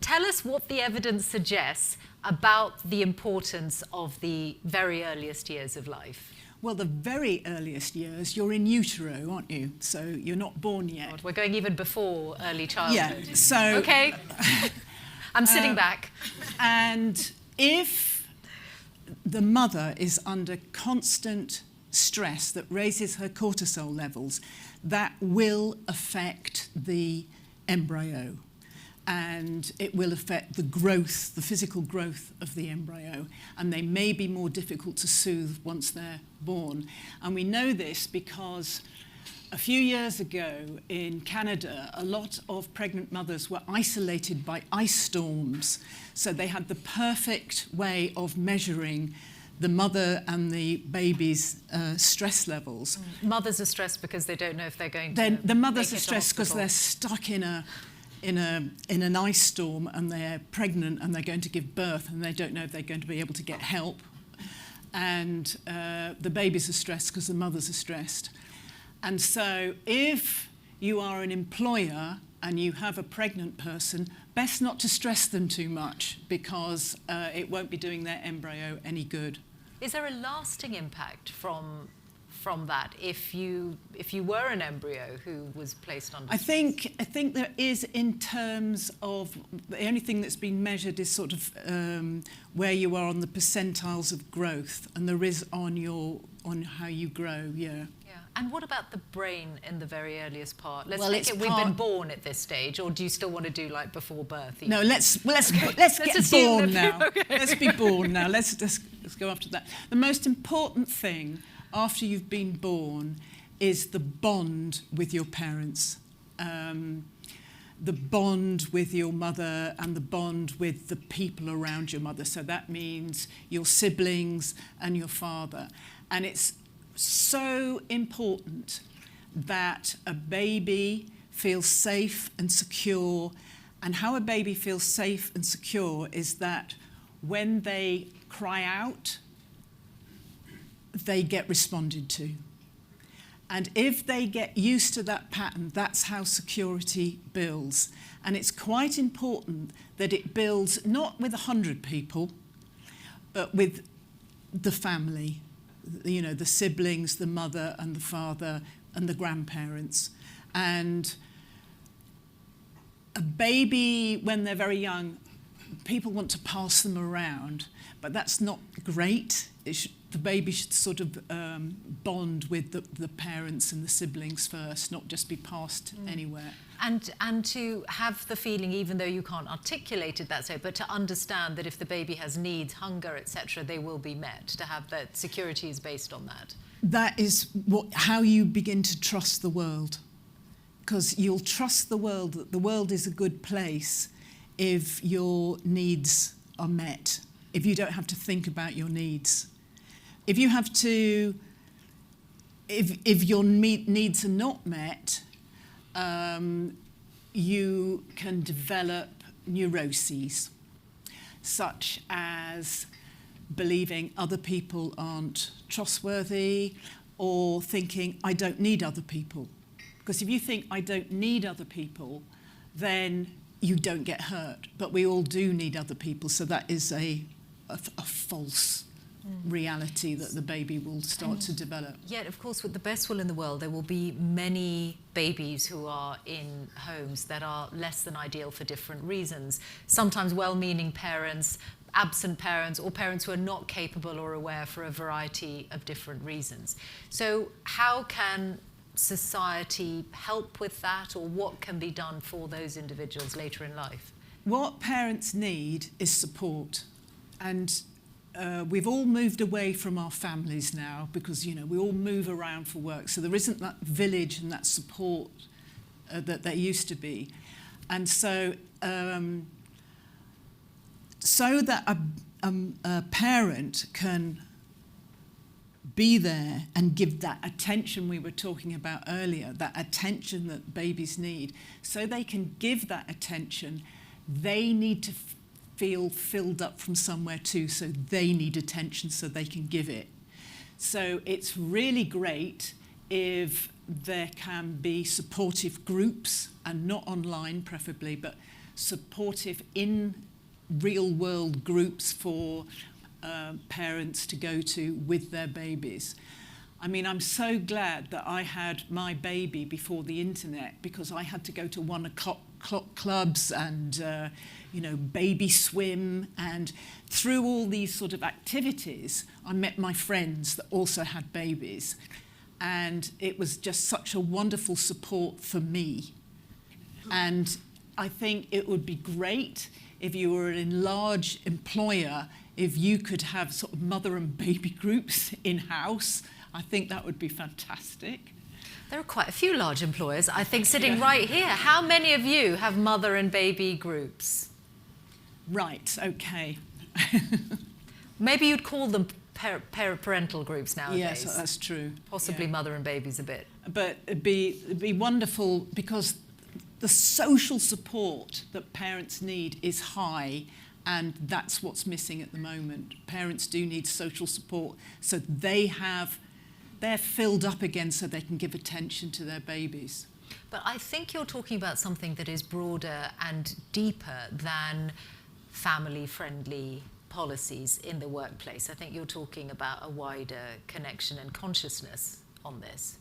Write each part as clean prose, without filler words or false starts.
tell us what the evidence suggests about the importance of the very earliest years of life. Well, the very earliest years, you're in utero, aren't you? So you're not born yet. God, we're going even before early childhood. Yeah, so... Okay. I'm sitting back. And if the mother is under constant stress that raises her cortisol levels, that will affect the embryo. And it will affect the growth, the physical growth of the embryo, and they may be more difficult to soothe once they're born. And we know this because a few years ago in Canada, a lot of pregnant mothers were isolated by ice storms. So they had the perfect way of measuring the mother and the baby's stress levels. Mothers are stressed because they don't know if they're going to. The mothers are stressed because they're stuck in an ice storm and they're pregnant and they're going to give birth and they don't know if they're going to be able to get help. And the babies are stressed because the mothers are stressed. And so if you are an employer and you have a pregnant person, best not to stress them too much because it won't be doing their embryo any good. Is there a lasting impact from that if you were an embryo who was placed under stress? I think there is, in terms of the only thing that's been measured is sort of where you are on the percentiles of growth, and there is on how you grow. Yeah. And what about the brain in the very earliest part? We've been born at this stage, or do you still want to do like before birth? No, let's get born now. Okay. Let's be born now. Let's go after that. The most important thing after you've been born is the bond with your parents, the bond with your mother and the bond with the people around your mother. So that means your siblings and your father. And it's so important that a baby feels safe and secure. And how a baby feels safe and secure is that when they cry out, they get responded to. And if they get used to that pattern, that's how security builds. And it's quite important that it builds not with 100 people, but with the family, you know, the siblings, the mother and the father and the grandparents. And a baby, when they're very young, people want to pass them around, but that's not great. The baby should sort of bond with the parents and the siblings first, not just be passed anywhere. And to have the feeling, even though you can't articulate it that so, but to understand that if the baby has needs, hunger, etc., they will be met. To have that security is based on that. That is how you begin to trust the world, because you'll trust the world that the world is a good place if your needs are met. If you don't have to think about your needs. If you have to, if your needs are not met, you can develop neuroses, such as believing other people aren't trustworthy, or thinking, I don't need other people. Because if you think, I don't need other people, then you don't get hurt. But we all do need other people, so that is a false reality that the baby will start to develop. Yet, of course, with the best will in the world, there will be many babies who are in homes that are less than ideal for different reasons. Sometimes well-meaning parents, absent parents, or parents who are not capable or aware for a variety of different reasons. So how can society help with that, or what can be done for those individuals later in life? What parents need is support. And we've all moved away from our families now because, you know, we all move around for work. So there isn't that village and that support that there used to be. And so so that a parent can be there and give that attention we were talking about earlier, that attention that babies need, so they can give that attention, they need to feel filled up from somewhere too, so they need attention so they can give it. So it's really great if there can be supportive groups, and not online preferably, but supportive in real-world groups for parents to go to with their babies. I mean, I'm so glad that I had my baby before the internet, because I had to go to 1 o'clock clubs and, baby swim. And through all these sort of activities, I met my friends that also had babies. And it was just such a wonderful support for me. And I think it would be great if you were an large employer, if you could have sort of mother and baby groups in-house. I think that would be fantastic. There are quite a few large employers, I think, sitting right here. How many of you have mother and baby groups? Right, okay. Maybe you'd call them parental groups nowadays. Yes, that's true. Possibly mother and babies a bit. But it'd be wonderful, because the social support that parents need is high, and that's what's missing at the moment. Parents do need social support, so they're filled up again so they can give attention to their babies. But I think you're talking about something that is broader and deeper than family-friendly policies in the workplace. I think you're talking about a wider connection and consciousness on this.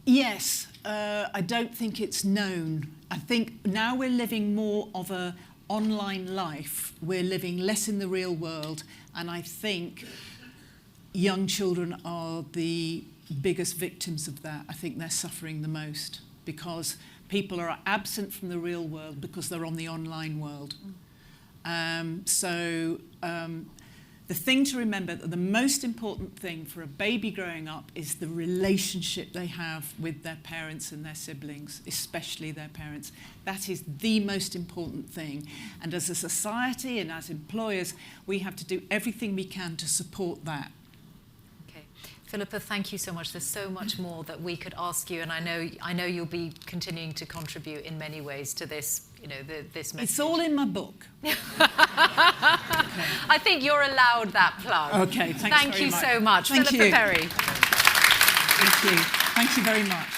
Yes, I don't think it's known. I think now we're living more of an online life. We're living less in the real world, and I think young children are the biggest victims of that. I think they're suffering the most, because people are absent from the real world because they're on the online world. The thing to remember, that the most important thing for a baby growing up is the relationship they have with their parents and their siblings, especially their parents. That is the most important thing. And as a society and as employers, we have to do everything we can to support that. Okay. Philippa, thank you so much. There's so much more that we could ask you, and I know you'll be continuing to contribute in many ways to this, this message. It's all in my book. Okay. I think you're allowed that plug. Okay, thank you so much. Thank Philippa you. Perry. Thank you. Thank you very much.